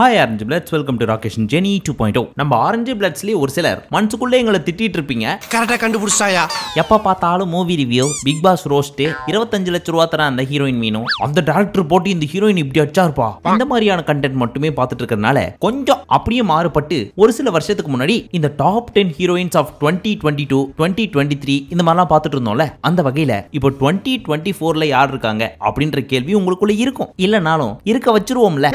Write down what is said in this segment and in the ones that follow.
Hi orange பிளட்ஸ், welcome to Rakesh Jenny 2.0. நம்ம orange பிளட்ஸ்லயே ஒரு சிலர் மனசுக்குள்ளே எங்களை திட்டிட்டு இருப்பீங்க. கரெக்டா கண்டுபிடிச்சாயா? எப்ப பார்த்தாலும் movie review, Bigg Boss roast, 25 லட்சம் ரூபா தர அந்த ஹீரோயின் மீனும், அந்த டைரக்டர் போட்டு இந்த ஹீரோயின் இப்படி அடிச்சாருப்பா, இந்த மாதிரியான கண்டென்ட் மட்டுமே பார்த்துட்டு இருக்கறனால கொஞ்சம் அப்படியே மாறுபட்டு ஒரு சில வருஷத்துக்கு முன்னாடி இந்த டாப் 10 ஹீரோயின்ஸ் ஆஃப் 2022, 2023 இந்த மாதிரிலாம் பார்த்துட்டு இருந்தோம்ல, அந்த வகையில இப்போ 2024ல யார் இருக்காங்க அப்படின்ற கேள்வி உங்களுக்குள்ள இருக்கும். இல்லனாலும் இருக்க வச்சிருவோம்ல.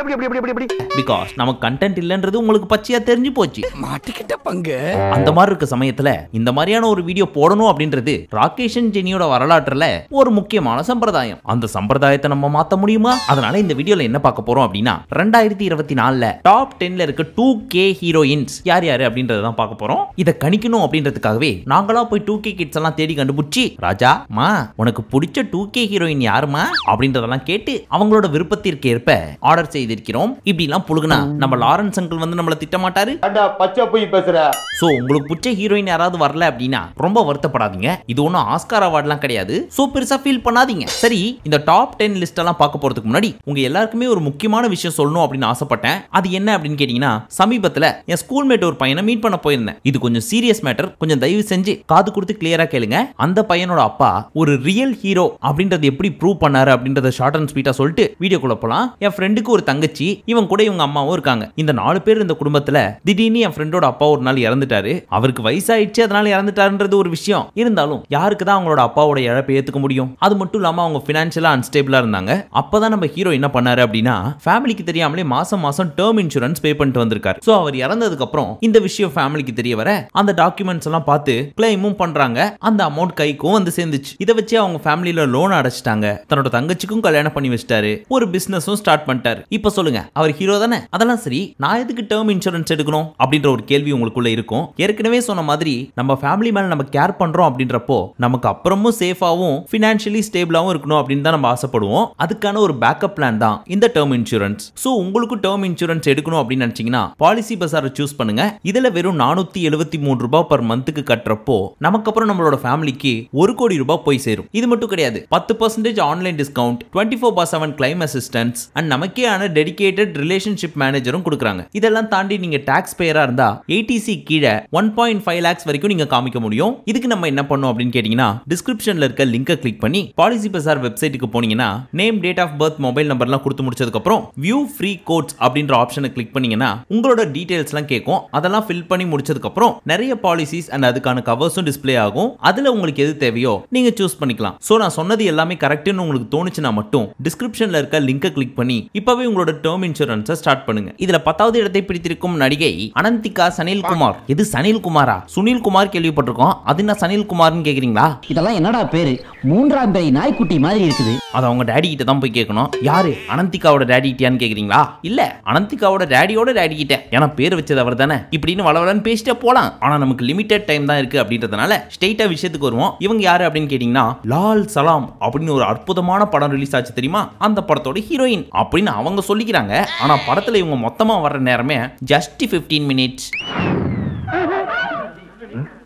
பிகாஸ் நமக்கு கண்டென்ட் இல்லன்றது உங்களுக்கு பச்சையா தெரிஞ்சு போச்சு. மாட்டிக்கிட்ட பங்கு. அந்த மாதிரி இருக்க சமயத்துல இந்த மாதிரியான ஒரு வீடியோ போடணும் அப்படின்றது ராகேஷன் ஜெனியோட வரலாற்றுல ஒரு முக்கியமான சம்பிரதாயம். அந்த சம்பிரதாயத்தை நம்ம மாத்த முடியுமா? அதனால இந்த வீடியோல என்ன பார்க்க போறோம் அப்படின்னா 2024ல டாப் 10ல இருக்க 2K ஹீரோயின்ஸ் யார் யாரு அப்படின்றதான் பார்க்க போறோம். இதை கணிக்கணும் அப்படின்றதுக்காகவே நாங்களா போய் 2K கிட்ஸ் எல்லாம் தேடி கண்டுபிடிச்சி, ராஜா மா உனக்கு பிடிச்ச 2K ஹீரோயின் யாருமா அப்படின்றதெல்லாம் கேட்டு அவங்களோட விருப்பத்திற்கு ஏற்ப ஆர்டர் செய்திருக்கிறோம். இப்படி எல்லாம் புழுகுனா நம்ம லாரன்ஸ் அங்கிள் வந்து நம்மள திட்ட மாட்டாரு. பச்சை போய் பேசுற. சோ உங்களுக்கு பிடிச்ச ஹீரோயின் யாராவது வரல அப்படின்னா ரொம்ப வருத்தப்படாதீங்க. இது ஒன்னும் ஆஸ்கார் அவார்ட்லாம் கிடையாது. சோ பெருசா ஃபீல் பண்ணாதீங்க. சரி, இந்த டாப் 10 லிஸ்ட் எல்லாம் பார்க்க போறதுக்கு முன்னாடி உங்க எல்லாருக்குமே ஒரு முக்கியமான விஷயம் சொல்லணும் அப்படின்னு ஆசைப்பட்டேன். அது என்ன அப்படின்னு கேட்டீங்கன்னா, சமீபத்துல என் ஸ்கூல் மேட் ஒரு பையனை மீட் பண்ண போயிருந்தேன். இது கொஞ்சம் சீரியஸ் மேட்டர். கொஞ்சம் தயவு செஞ்சு காது கொடுத்து கிளியரா கேளுங்க. அந்த பையனோட அப்பா ஒரு ரியல் ஹீரோ அப்படின்றது எப்படி ப்ரூவ் பண்ணாரு அப்படின்றத ஷார்ட் அண்ட் ஸ்வீட்டா சொல்லிட்டு வீடியோக்குள்ள போலாம். என் ஃப்ரெண்டுக்கு ஒரு தங்கச்சி, இவன் கூட இவங்க அம்மாவும் இருக்காங்க. இந்த 4 பேர் இந்த குடும்பத்துல திடீர்னு என் ஃப்ரெண்டோட அப்பா ஒரு நாள் இறந்துட்டாரு. அவருக்கு வயசாயிடுச்சு, அதனால இறந்துட்டாருன்றது ஒரு விஷயம். இருந்தாலும் யாருக்கு தான் அவங்களோட அப்பாவோட இழப்பை ஏத்துக்க முடியும்? அது மட்டும் இல்லாம அவங்க பினான்சியலா அன்ஸ்டேபிளா இருந்தாங்க. அப்பதான் நம்ம ஹீரோ என்ன பண்ணாரு அப்படின்னா, ஃபேமிலிக்கு தெரியாமலே மாசம் மாசம் டேர்ம் இன்சூரன்ஸ் பே பண்ணிட்டு வந்திருக்காரு. சோ அவர் இறந்ததுக்கு அப்புறம் இந்த விஷயம் ஃபேமிலிக்கு தெரிய வர அந்த டாக்குமெண்ட்ஸ் எல்லாம் பார்த்து கிளைமும் பண்றாங்க. அந்த அமௌண்ட் கைக்கும் வந்து சேர்ந்துச்சு. இதை வச்சு அவங்க ஃபேமிலியில லோன் அடைச்சிட்டாங்க. தன்னோட தங்கச்சிக்கும் கல்யாணம் பண்ணி வச்சிட்டாரு. ஒரு பிசினஸும் ஸ்டார்ட் பண்ணிட்டாரு. இப்ப சொல்லுங்க, அவர் ஹீரோ தானே? அதெல்லாம் சரி, நான் எதுக்கு டேர்ம் இன்சூரன்ஸ் எடுக்கணும் அப்படின்ற ஒரு கேள்வி உங்களுக்குள்ள இருக்கும். ஏற்கனவே சொன்ன மாதிரி நம்ம ஃபேமிலி மேல நம்ம கேர் பண்றோம் அப்படின்றப்போ நமக்கு அப்புறமும் சேஃபாவும் பினான்சியலி ஸ்டேபிளாவும் இருக்கணும் அப்படின்னு தான் நம்ம ஆசைப்படுவோம். அதுக்கான ஒரு பேக்கப் பிளான் தான் இந்த டேர்ம் இன்சூரன்ஸ். சோ உங்களுக்கு டேர்ம் இன்சூரன்ஸ் எடுக்கணும் அப்படின்னு நினைச்சீங்கன்னா பாலிசி பசாரை சூஸ் பண்ணுங்க. இதுல வெறும் 473 ரூபாய் பர் மந்த்துக்கு கட்டுறப்போ நமக்கு அப்புறம் நம்மளோட ஃபேமிலிக்கு 1 கோடி ரூபாய் போய் சேரும். இது மட்டும் கிடையாது, 10% online discount, 24/7 claim assistance and நமக்கேயான டெடிகேட்டட் ரிலேஷன்ஷிப் மேனேஜரும் கொடுக்குறாங்க. இதெல்லாம் தாண்டி நீங்க டாக்ஸ் பேயரா இருந்தா 80C கீழே 1.5 lakhs வரைக்கும் நீங்க காமிக்க முடியும். இதுக்கு நம்ம என்ன பண்ணோம் அப்படின்னு கேட்டீங்கன்னா, டிஸ்கிரிப்ஷன்ல இருக்க லிங்கை கிளிக் பண்ணி பாலிசி பசார் வெப்சைட்டுக்கு போனீங்கன்னா name, date of birth, mobile நம்பர்லாம் கொடுத்து முடிச்சதுக்கு அப்புறம் வியூ ஃப்ரீ கோட்ஸ் அப்படின்ற ஆப்ஷனை கிளிக் பண்ணீங்கன்னா உங்களோட டீடைல்ஸ்லாம் கேட்கும். அதெல்லாம் ஃபில் பண்ணி முடிச்சதுக்கு அப்புறம் நிறைய பாலிசிஸ் அண்ட் அதுக்கான கவர்ஸும் டிஸ்ப்ளே ஆகும். அதுல உங்களுக்கு எது தேவையோ நீங்க சூஸ் பண்ணிக்கலாம். சோ நான் சொன்னது எல்லாமே கரெக்ட்னு உங்களுக்கு தோணுச்சுனா மட்டும் டிஸ்கிரிப்ஷன்ல இருக்க லிங்கை கிளிக் பண்ணி இப்பவே உங்களோட டேர்ம் இன்சூரன்ஸை ஸ்டார்ட் பண்ணுங்க. இதுல 10வது இடத்தை பிடித்திருக்கும் நடிகை அனந்திகா சனில்குமார். எது சனில்குமாரா? சுனில்குமார் கேள்விப்பட்டிருக்கோம். அது என்ன சனில்குமார்னு கேக்குறீங்களா? இதெல்லாம் என்னடா பேரு? 3ஆம் பேரை நாய்க்குட்டி மாதிரி இருக்குது. அது அவங்க டாடி கிட்ட தான் போய் கேட்கணும். யாரு? அனந்திகாவோட டாடி கிட்டயான்னு கேக்குறீங்களா? இல்ல, அனந்திகாவோட டாடியோட டாடி கிட்ட. ஏன்னா பேர் வச்சது அவர் தானே. இப்படின்னு வளவலன்னு பேசிட்டே போலாம். ஆனா நமக்கு லிமிடெட் டைம் தான் இருக்கு அப்படின்றதுனால ஸ்ட்ரெயிட்டா விஷயத்துக்கு வருவோம். இவங்க யாரு அப்படின்னு கேட்டீங்கன்னா, லால் சலாம் அப்படின்னு ஒரு அற்புதமான படம் ரிலீஸ் ஆச்சு தெரியுமா? அந்த படத்தோட ஹீரோயின் அப்படின்னு அவங்க சொல்லிக்கிறாங்க. ஆனா படத்துல இவங்க மொத்தமா வர்ற நேரமே ஜஸ்ட் 15 மினிட்ஸ்.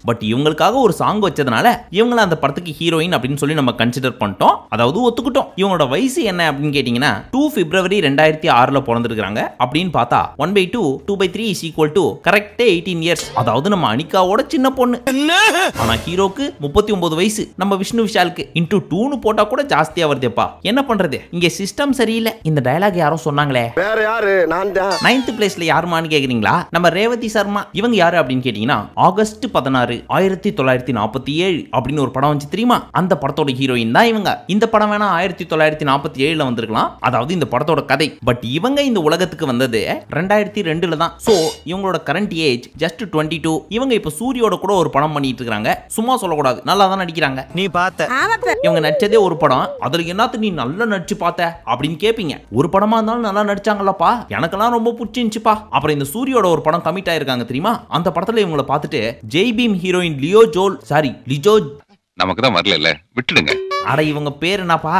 பட் இவங்களுக்காக ஒரு சாங் வச்சதுனால இவங்கள அந்த படத்துக்கு ஹீரோயின் அப்படின்னு சொல்லி நம்ம கன்சிடர் பண்ணிட்டோம். அதாவது ஒத்துக்கிட்டோம். இவங்களோட வயசு என்ன அப்படின்னு கேட்டீங்கன்னா 2 February 2006ல பிறந்திருக்காங்க. அப்படின்னு பார்த்தா 1/2 2/3 is equal to கரெக்டே 18 இயர்ஸ். அதாவது நம்ம அனிகாவோட சின்ன பொண்ணு. ஆனா ஹீரோக்கு 39 வயசு. நம்ம விஷ்ணு விஷாலுக்கு into 2னு போட்டா கூட ஜாஸ்தியா வருதேப்பா. என்ன பண்றது? இங்க சிஸ்டம் சரியில்லை. இந்த டயலாக் யாரும் சொன்னாங்களே, வேற யாரு? நான் தான். 9th பிளேஸ்ல யாருமான்னு கேக்குறீங்களா? நம்ம ரேவதி சர்மா. இவங்க யாரு அப்படின்னு கேட்டீங்கன்னா, ஆகஸ்ட் 16 1947 அப்படின்னு ஒரு படம் வந்து தெரியுமா? அந்த படத்தோட ஹீரோயின் தான் இவங்க. இந்த படம் வேணா 1947ல வந்திருக்கலாம். அதாவது இந்த படத்தோட கதை. பட் இவங்க இந்த உலகத்துக்கு வந்தது 2002ல தான். சோ இவங்களோட கரண்ட் ஏஜ் ஜஸ்ட் 22. இவங்க இப்ப சூரியோட கூட ஒரு படம் பண்ணிட்டு இருக்காங்க. சும்மா சொல்லக்கூடாது, நல்லா தான் நடிக்கிறாங்க. நீ பார்த்த இவங்க நடிச்சதே ஒரு படம். அதுல என்னத்து நீ நல்லா நடிச்சு பார்த்த அப்படின்னு கேப்பீங்க. ஒரு படமா இருந்தாலும் நல்லா நடிச்சாங்கல்லப்பா, எனக்கெல்லாம் ரொம்ப பிடிச்சிருந்துச்சுப்பா. அப்புறம் இந்த சூரியோட ஒரு படம் கமிட் ஆயிருக்காங்க தெரியுமா? அந்த படத்துல இவங்களை பார்த்துட்டு ஜெய் பீம் ஹீரோயின் லிஜோ நமக்கு தான் வரல, விட்டுடுங்க. அட இவங்க பேர் என்னப்பா?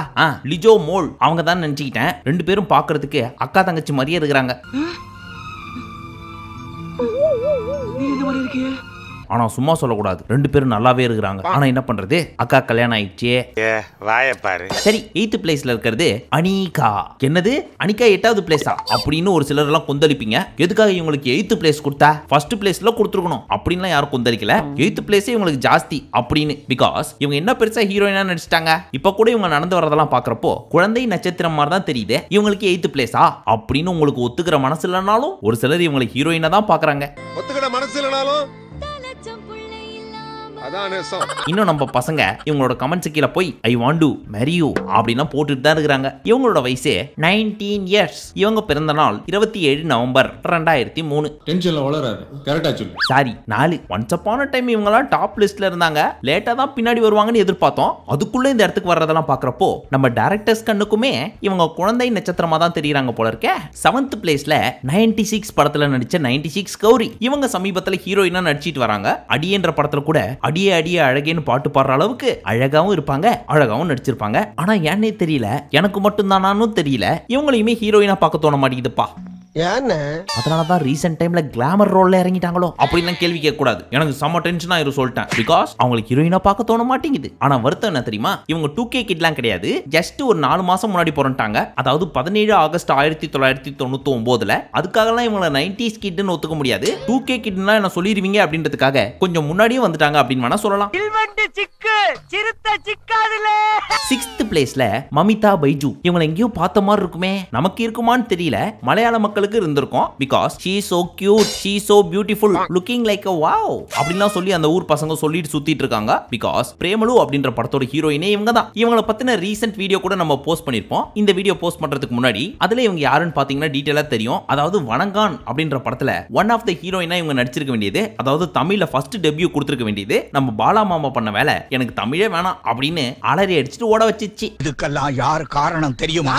லிஜோ மோல். அவங்க தான் நினைச்சுக்கிட்டேன். 2 பேரும் பாக்குறதுக்கு அக்கா தங்கச்சி மாதிரியே இருக்கிறாங்க. ஆனா சும்மா சொல்லக்கூடாது, 2 பேரும் நல்லாவே இருக்கிறாங்க. ஆனா என்ன பண்றது, அக்கா கல்யாணம் ஆயிடுச்சு. சரி, 8th பிளேஸ்ல இருக்கிறது அனிகா. என்னது அனிகா 8வது பிளேஸா அப்படின்னு ஒரு சிலர் எல்லாம் கொந்தளிப்பீங்க. எதுக்காக இவங்களுக்கு 8th பிளேஸ் கொடுத்தா, ஃபர்ஸ்ட் பிளேஸ்ல கொடுத்துருக்கணும் அப்படின்லாம் யாரும் கொந்தளிக்கல. 8th பிளேஸே இவங்களுக்கு ஜாஸ்தி அப்படின்னு. பிகாஸ் இவங்க என்ன பெருசா ஹீரோயினா நடிச்சிட்டாங்க. இப்ப கூட இவங்க நடந்து வரதெல்லாம் பாக்குறப்போ குழந்தை நட்சத்திரம் மாதிரி தான் தெரியுது. இவங்களுக்கு 8th பிளேஸா அப்படின்னு உங்களுக்கு ஒத்துக்கிற மனசு இல்லைனாலும் ஒரு சிலர் இவங்களை ஹீரோயினா தான் பாக்குறாங்க. ஒத்துக்கிட மனசு இல்லனாலும் இன்னும் நம்ம பசங்க இவங்களோட கமெண்ட்ஸ் கீழே போய் I want to marry you அப்படின்னா போட்டுட்டு தான் இருக்கிறாங்க. இவங்களோட வயசு 19 இயர்ஸ். இவங்க பிறந்த நாள் 27 நவம்பர் 2003. டென்ஷன்ல வளராரு. கரெக்ட்டா சொல்லு. சாரி 4. ஒன்ஸ் அப்பான் டைம் இவங்கலாம் டாப் லிஸ்ட்ல இருந்தாங்க. லேட்டா தான் பின்னாடி வருவாங்கன்னு எதிர்பார்த்தோம். அதுக்குள்ள இந்த இடத்துக்கு வர்றதெல்லாம் பாக்குறப்போ நம்ம டைரக்டர்ஸ் கண்ணுக்குமே இவங்க குழந்தை நட்சத்திரமா தான் தெரியுறாங்க போல இருக்கே. 7th பிளேஸ்ல 96 படத்துல நடிச்ச 96 கௌரி. இவங்க சமீபத்துல ஹீரோயினா நடிச்சிட்டு வராங்க. அடியன்ற படத்துல கூட அடியே அடியே அழகேன்னு பாட்டு பாடுற அளவுக்கு அழகாவும் இருப்பாங்க, அழகாவும் நடிச்சிருப்பாங்க. ஆனா ஏன்னே தெரியல, எனக்கு மட்டும் தானானும் தெரியல, இவங்களையுமே ஹீரோயினா பார்க்க தோண மாட்டேங்குதுப்பா. அதனாலதான் ரீசென்ட் டைம்ல கிளாமர் ரோல்ல இறங்கிட்டாங்களோ அப்படின்னு கேள்வி கேட்க கூடாது. எனக்கு செம்ம டென்ஷனா இரு சொல்லிட்டேன். பிகாஸ் அவங்களுக்கு ஹீரோயினா பார்க்க தோண மாட்டேங்குது. ஆனா வருத்தம் என்ன தெரியுமா, இவங்க 2K கிட்லாம் கிடையாது. ஜஸ்ட் ஒரு 4 மாசம் முன்னாடி பிறந்துட்டாங்க. அதாவது 17 ஆகஸ்ட் 1999ல. அதுக்காகலாம் இவங்களை 90s கிட்னு ஒத்துக்க முடியாது. 2K கிட்னா என்ன சொல்லிடுவீங்க அப்படின்றதுக்காக கொஞ்சம் முன்னாடியே வந்துட்டாங்க அப்படின்னு வேணா சொல்லலாம். 6th பிளேஸ்ல மமிதா பைஜு. இவங்களை எங்கேயோ பார்த்த மாதிரி இருக்குமே, நமக்கு இருக்குமான்னு தெரியல. மலையாள மக்களுக்கு இருந்திருக்கும். Because she is so cute, she is so beautiful, looking like a wow அப்படிலாம் சொல்லி அந்த ஊர் பசங்க சொல்லிட்டு சுத்திட்டு இருக்காங்க. பிகாஸ் பிரேமலு அப்படின்ற படத்தோட ஹீரோயினே இவங்க தான். இவங்களை பத்தின ரீசென்ட் வீடியோ கூட நம்ம போஸ்ட் பண்ணிருப்போம். இந்த வீடியோ போஸ்ட் பண்றதுக்கு முன்னாடி அதுல இவங்க யாருன்னு பாத்தீங்கன்னா டீடைலா தெரியும். அதாவது வணங்கான் அப்படின்ற படத்துல ஒன் ஆஃப் த ஹீரோயினா இவங்க நடிச்சிருக்க வேண்டியது. அதாவது தமிழ்ல ஃபர்ஸ்ட் டெபியூ கொடுத்திருக்க வேண்டியது. நம்ம பாலா மாமா பண்ண வேலை எனக்கு தமிழே வேணாம் அப்படின்னு அலறி அடிச்சுட்டு ஓட வச்சிச்சு. இதுக்கெல்லாம் யார் காரணம் தெரியுமா?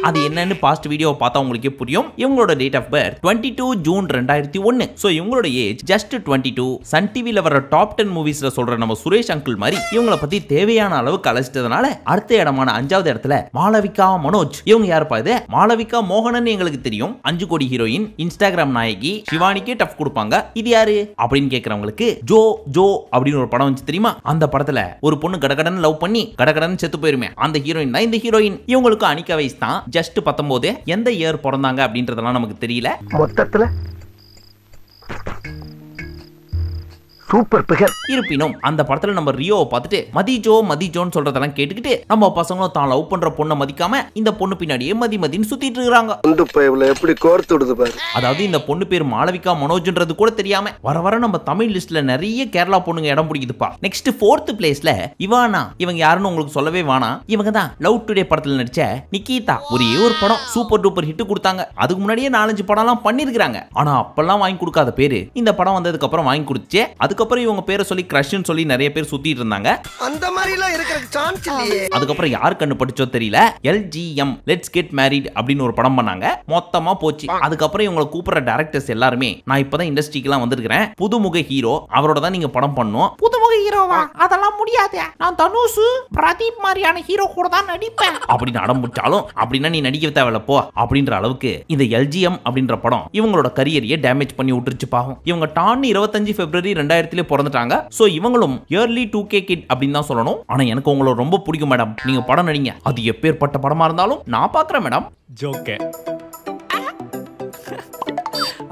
அது என்னன்னு பாஸ்ட் வீடியோ பார்த்தா உங்களுக்கு புரியும். இவங்களோட date of birth 22 June 2001. So இவங்களோட ஏஜ் ஜஸ்ட் 22. சன் டிவில வர டாப் 10 மூவிஸ்ல சொல்ற நம்ம சுரேஷ் அங்கிள் மாதிரி இவங்களை பத்தி தேவையான அளவுக்கு அலசிட்டதனால அடுத்த இடமான 5வது இடத்துல மாளவிகா மனோஜ். இவங்க யாருப்பா இது? மாளவிகா மோகனன் எங்களுக்கு தெரியும். 5 கோடி ஹீரோயின், இன்ஸ்டாகிராம் நாயகி, சிவானிக்கே டஃப் கொடுப்பாங்க. இது யாரு அப்படின்னு கேக்குறவங்களுக்கு ஜோ ஜோ அப்படின்னு ஒரு படம் வந்து தெரியுமா? அந்த படத்துல ஒரு பொண்ணு கடகடன் லவ் பண்ணி கடகடன் செத்து போயிருமே, அந்த ஹீரோயின் தான் இந்த ஹீரோயின். இவங்களுக்கு அனிகா வயசு தான் ஜஸ்ட் 19. எந்த இயர் பிறந்தாங்க அப்படின்றதெல்லாம் நமக்கு தெரியல. மொத்தத்துல சூப்பர் பிகர். இருப்பினும் அந்த படத்துல நம்ம ரியோவை பார்த்துட்டு மதிஜோன்னு சொல்றதெல்லாம் கேட்டுக்கிட்டு நம்ம பசங்களும் தான் லவ் பண்ற பொண்ணை மதிக்காம இந்த பொண்ணு பின்னாடியே மதின்னு சுத்திட்டு இருக்காங்க. எப்படி கோர்த்து விடுது பாரு. அதாவது இந்த பொண்ணு பேர் மாளவிகா மனோஜ்ன்றது கூட தெரியாம வர நம்ம தமிழ் லிஸ்ட்ல நிறைய கேரளா பொண்ணுங்க இடம் பிடிக்குதுப்பா. நெக்ஸ்ட் 4th பிளேஸ்ல இவானா. இவங்க யாருன்னு உங்களுக்கு சொல்லவே வேணாம். இவங்க தான் லவ் டுடே படத்துல நடிச்ச நிகிதா. ஒரே ஒரு படம் சூப்பர் டூப்பர் ஹிட் கொடுத்தாங்க. அதுக்கு முன்னாடியே 4-5 படம்லாம் பண்ணிருக்காங்க. ஆனா அப்பெல்லாம் வாங்கி கொடுக்காத பேரு இந்த படம் வந்ததுக்கு அப்புறம் வாங்கி கொடுத்துச்சு. அதுக்கப்புறம் இவங்க பேரை சொல்லி கிரஷ்னு சொல்லி நிறைய பேர் சுத்திட்டு இருந்தாங்க. அந்த மாதிரி எல்லாம் இருக்கிற சான்ஸ் இல்லையே. அதுக்கப்புறம் யார் கண்ணு படிச்சோ தெரியல, LGM லெட்ஸ் கெட் மேரிட் அப்படின்னு ஒரு படம் பண்ணாங்க. மொத்தமா போச்சு. அதுக்கப்புறம் இவங்களை கூப்பிடுற டைரக்டர்ஸ் எல்லாருமே நான் இப்பதான் இண்டஸ்ட்ரிக்கெல்லாம் வந்திருக்கிறேன், புதுமுக ஹீரோ அவரோட தான் நீங்க படம் பண்ணணும். புதுமுக ஹீரோவா? அதெல்லாம் முடியாது, நான் தனுஷ் பிரதீப் மாதிரியான ஹீரோ கூட தான் நடிப்பேன் அப்படின்னு அடம் பிடிச்சாலும் அப்படின்னா நீ நடிக்க தேவையில்ல போ அப்படின்ற அளவுக்கு இந்த LGM அப்படின்ற படம் இவங்களோட கரியரையே டேமேஜ் பண்ணி விட்டுருச்சு பாவம். இவங்க டான் 25 பிப்ரவரி 2000 பிறந்துட்டாங்க. சோ இவங்களும் இயர்லி 2K கிட் அப்படின்னு தான் சொல்லணும். ஆனா எனக்கு உங்களை ரொம்ப பிடிக்கும் மேடம். நீங்க படம் நடிங்க, அது எப்பேற்பட்ட படமா இருந்தாலும் நான் பாக்குறேன் மேடம். ஜோக்கே.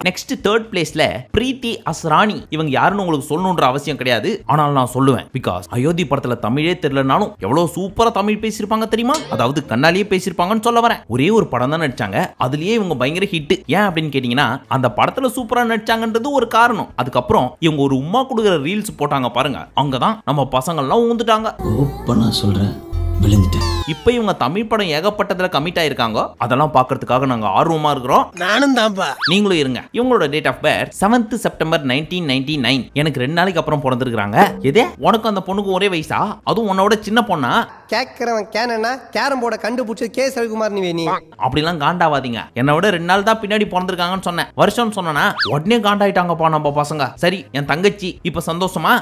நெக்ஸ்ட் 3rd பிளேஸ்ல பிரீத்தி அஸ்ரானி. இவங்க யாருன்னு உங்களுக்கு சொல்லணும்ன்ற அவசியம் கிடையாது, ஆனால் நான் சொல்லுவேன். பிகாஸ் அயோத்தி படத்துல தமிழே தெரியலனாலும் எவ்வளவு சூப்பரா தமிழ் பேசியிருப்பாங்க தெரியுமா? அதாவது கண்ணாலேயே பேசியிருப்பாங்கன்னு சொல்ல வரேன். ஒரே ஒரு படம் தான் நடிச்சாங்க, அதுலயே இவங்க பயங்கர ஹிட். ஏன் அப்படின்னு கேட்டீங்கன்னா அந்த படத்துல சூப்பரா நடிச்சாங்கன்றது ஒரு காரணம். அதுக்கப்புறம் இவங்க ஒரு உம்மா கொடுக்குற ரீல்ஸ் போட்டாங்க பாருங்க, அங்கதான் நம்ம பசங்க எல்லாம் ஊந்துட்டாங்க. ஓப்பனா சொல்றேன், விழுந்துட்டேன். இப்ப இவங்க தமிழ் படம் ஏகப்பட்டதுல கமிட் ஆயிருக்காங்க. அதெல்லாம் பாக்குறதுக்காக நாங்க ஆர்வமா இருக்கிறோம். நானும் தான்ப்பா. நீங்களும் இருங்க. இவங்களோட date of birth 7th September 1999. எனக்கு 2 நாளைக்கு அப்புறம் பிறந்திருக்காங்க. எதே உனக்கு அந்த பொண்ணுக்கு ஒரே வயசா? அதுவும் உன்னோட சின்ன பொண்ணா? கேக்குறவன் கேனா கேரம் போர்ட கண்டுபிடிச்ச கே ரவிக்குமார் நீ அப்படிலாம் காண்டாவாதீங்க. என்னை விட 2 நாள் தான் பின்னாடி பிறந்திருக்காங்கன்னு சொன்னேன். வருஷம் சொன்னா உடனே காண்டாயிட்டாங்கப்பா நம்ம பசங்க. சரி, என் தங்கச்சி இப்ப சந்தோஷமா?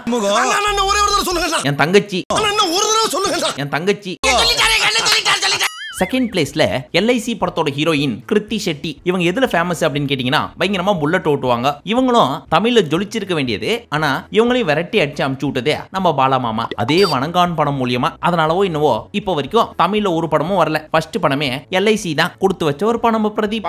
என் தங்கச்சி செகண்ட் பிளேஸ்ல எல்ஐசி படத்தோட ஹீரோயின் கிருத்தி ஷெட்டி. இவங்க எதுல ஃபேமஸ் அப்படின்னு கேட்டீங்கன்னா பயங்கரமா புல்லட் ஓட்டுவாங்க. இவங்களும் தமிழ்ல ஜொலிச்சிருக்க வேண்டியது, ஆனா இவங்களையும் விரட்டி அடிச்சு அமுச்சு விட்டதே நம்ம பாலா மாமா. அதே வணங்கான் படம் மூலியமா. அதனாலவோ என்னவோ இப்போ வரைக்கும் தமிழ்ல ஒரு படமும் வரல. ஃபர்ஸ்ட் படமே எல்ஐசி தான் கொடுத்து வச்ச ஒரு படம். பிரதீப்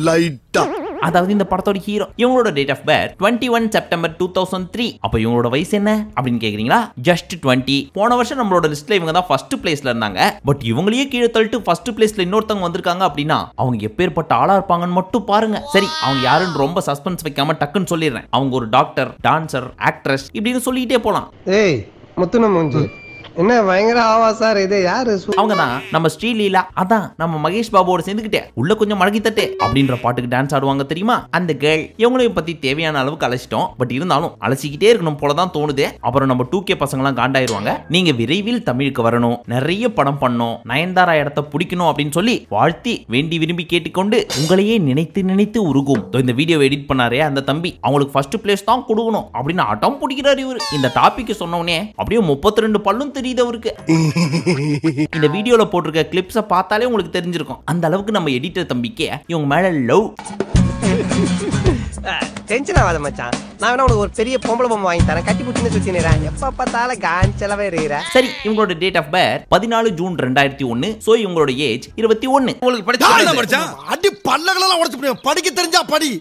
லைட்டா அதாவது இந்த படத்தோட ஹீரோ. இவங்களோட டேட் ஆஃப் பர்த் 21 செப்டம்பர் 2003. அப்ப இவங்களோட வயசு என்ன அப்படின்னு கேக்குறீங்களா? ஜஸ்ட் 20. போன வருஷம் நம்மளோட லிஸ்ட்ல இவங்க தான் ஃபர்ஸ்ட் பிளேஸ்ல இருந்தாங்க. பட் இவங்களையே கீழே தள்ளிட்டு ஃபர்ஸ்ட் பிளேஸ்ல இன்னொருத்தவங்க வந்திருக்காங்க அப்படின்னா அவங்க எப்பேற்பட்ட ஆளா இருப்பாங்கன்னு மட்டும் பாருங்க. சரி, அவங்க யாருன்னு ரொம்ப சஸ்பென்ஸ் வைக்காம டக்குன்னு சொல்லிடுறேன். அவங்க ஒரு டாக்டர், டான்சர், ஆக்ட்ரஸ் இப்படின்னு சொல்லிட்டே போலாம். ஏய் முத்துன மூஞ்சி என்ன பயங்கர ஆவாசார், இது யாரு? அவங்க தான் நம்ம ஸ்ரீலீலா. அதான் நம்ம மகேஷ் பாபுவோட சேர்ந்துக்கிட்டே உள்ள கொஞ்சம் மடக்கி தட்டே அப்படின்ற பாட்டுக்கு டான்ஸ் ஆடுவாங்க தெரியுமா? அந்த கேர்ள். இவங்களையும் பத்தி தேவையான அளவுக்கு அலசிட்டோம். பட் இருந்தாலும் அலசிக்கிட்டே இருக்கணும் போலதான் தோணுது. அப்புறம் நம்ம 2K பசங்களாம் காண்டாயிருவாங்க. நீங்க விரைவில் தமிழுக்கு வரணும், நிறைய படம் பண்ணணும், நயன்தாரா இடத்த பிடிக்கணும் அப்படின்னு சொல்லி வாழ்த்தி வேண்டி விரும்பி கேட்டுக்கொண்டு உங்களையே நினைத்து நினைத்து உருகும். இந்த வீடியோவை எடிட் பண்ணாரே அந்த தம்பி, அவங்களுக்கு ஃபர்ஸ்ட் பிளேஸ் தான் கொடுக்கணும் அப்படின்னு அடம் பிடிக்கிறாரு இவரு. இந்த டாபிக் சொன்னோடனே அப்படியே 32 பல்லும் தெரியுது அவருக்கு. இந்த வீடியோல போட்டிருக்க கிளிப்ஸ பார்த்தாலே உங்களுக்கு தெரிஞ்சிருக்கும். அந்த அளவுக்கு நம்ம எடிட்டர் தம்பிக்கு இவங்க மேல லவ். டென்ஷன் ஆகாத மச்சான். நான் வேணா உனக்கு ஒரு பெரிய பொம்பளை பொம்மை வாங்கி தரேன், கட்டி புட்டின்னு சுத்தினேன். எப்ப பார்த்தாலும் காஞ்சலவே இருக்கிற. சரி, இவங்களோட date of birth 14 June 2001. So இவங்களோட ஏஜ் 21. உங்களுக்கு படிச்சா அடி பல்லகளெல்லாம் உடைச்சு படிக்க தெரிஞ்சா படி,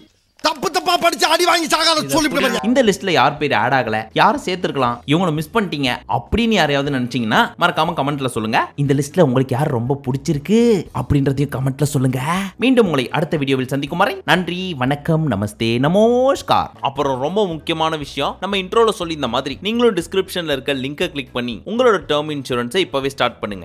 தப்பு தப்பா படிச்சு அடி வாங்கி சாகாத சொல்லி. இந்த லிஸ்ட்ல யார் பேர் ஆட் ஆகல, யாரை சேர்த்திருக்கலாம், இவங்கள மிஸ் பண்ணிட்டீங்க அப்படின்னு யாரையாவது நினைச்சீங்கன்னா மறக்காம கமெண்ட்ல சொல்லுங்க. இந்த லிஸ்ட்ல உங்களுக்கு யார் ரொம்ப பிடிச்சிருக்கு அப்படின்றதையும் கமெண்ட்ல சொல்லுங்க. மீண்டும் உங்களை அடுத்த வீடியோவில் சந்திக்கும் வரை நன்றி, வணக்கம், நமஸ்தே, நமஸ்கார். அப்புறம் ரொம்ப முக்கியமான விஷயம், நம்ம இன்ட்ரோல சொல்லி இந்த மாதிரி நீங்களும் டிஸ்கிரிப்ஷன்ல இருக்க லிங்கை கிளிக் பண்ணி உங்களோட டேர்ம் இன்சூரன்ஸை இப்பவே ஸ்டார்ட் பண்ணுங்க.